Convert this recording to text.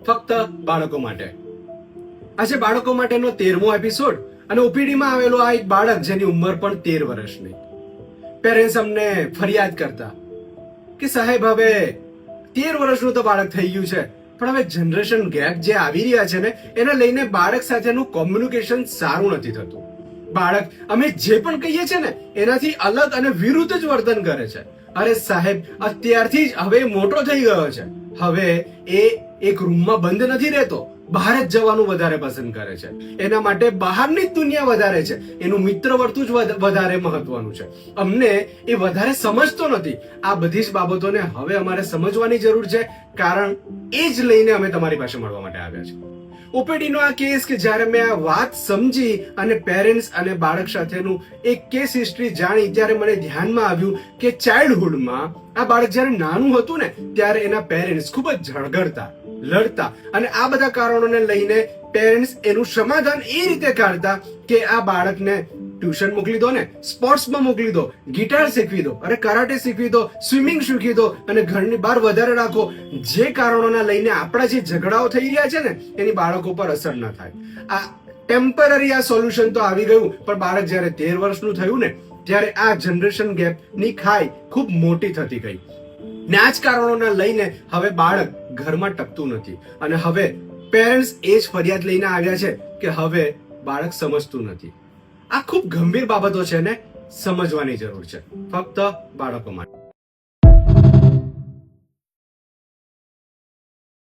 ફક્ત બાળકો માટે. આજે બાળકો માટેનો 13મો એપિસોડ અને ઓપીડીમાં આવેલો આ એક બાળક જેની ઉંમર પણ 13 વર્ષની. પેરેન્ટ્સ અમને ફરિયાદ કરતા કે સાહેબ હવે 13 વર્ષનું તો બાળક થઈ ગયું છે, પણ હવે જનરેશન ગેપ જે આવી રહ્યા છે ને એને લઈને બાળક સાથેનું કોમ્યુનિકેશન સારું નથી થતું. બાળક અમે જે પણ કહીએ છીએ ને એનાથી અલગ અને વિરુદ્ધ જ વર્તન કરે છે. અરે સાહેબ, અત્યારથી જ હવે મોટો થઈ ગયો છે. હવે એ એક રૂમમાં બંધ નથી રહેતો, બહાર જ જવાનું વધારે પસંદ કરે છે. એના માટે બહારની જ દુનિયા વધારે છે, એનું મિત્ર વર્તુળ જ વધારે મહત્વનું છે. અમને એ વધારે સમજતો નથી. આ બધી જ બાબતોને હવે અમારે સમજવાની જરૂર છે, કારણ એ જ લઈને અમે તમારી પાસે મળવા માટે આવ્યા છીએ. ઓપીડીનો આ કેસ કે જ્યારે મેં આ વાત સમજી અને પેરેન્ટ્સ અને બાળક સાથેનું એક કેસ હિસ્ટ્રી જાણી ત્યારે મને ધ્યાનમાં આવ્યું કે ચાઇલ્ડહુડમાં આ બાળક જ્યારે નાનું હતું ને ત્યારે એના પેરેન્ટ્સ ખૂબ જ ઝઘડતા, લડતા અને આ બધા કારણોને લઈને પેરેન્ટ્સ એનું સમાધાન એ રીતે કાઢતા કે આ બાળકને ટ્યુશન મોકલી દો ને, સ્પોર્ટ્સમાં મોકલી દો, ગિટાર શીખવી દો, અરે કરાટે શીખવી દો, સ્વિમિંગ શીખવી દો અને ઘરની બહાર વધારે રાખો. જે કારણોના લઈને આપણા જે ઝઘડાઓ થઈ રહ્યા છે ને એની બાળકો પર અસર ન થાય. આ ટેમ્પરરી આ સોલ્યુશન તો આવી ગયું, પણ બાળક જ્યારે 13 વર્ષનું થયું ને ત્યારે આ જનરેશન ગેપની ખાઈ ખૂબ મોટી થતી ગઈ. ને આ જ કારણોના લઈને હવે બાળક ઘરમાં ટકતું નથી અને હવે પેરેન્ટ્સ એ જ ફરિયાદ લઈને આવ્યા છે કે હવે બાળક સમજતું નથી. આ ખૂબ ગંભીર બાબતો છે ને સમજવાની જરૂર છે, ફક્ત બાળકો માટે.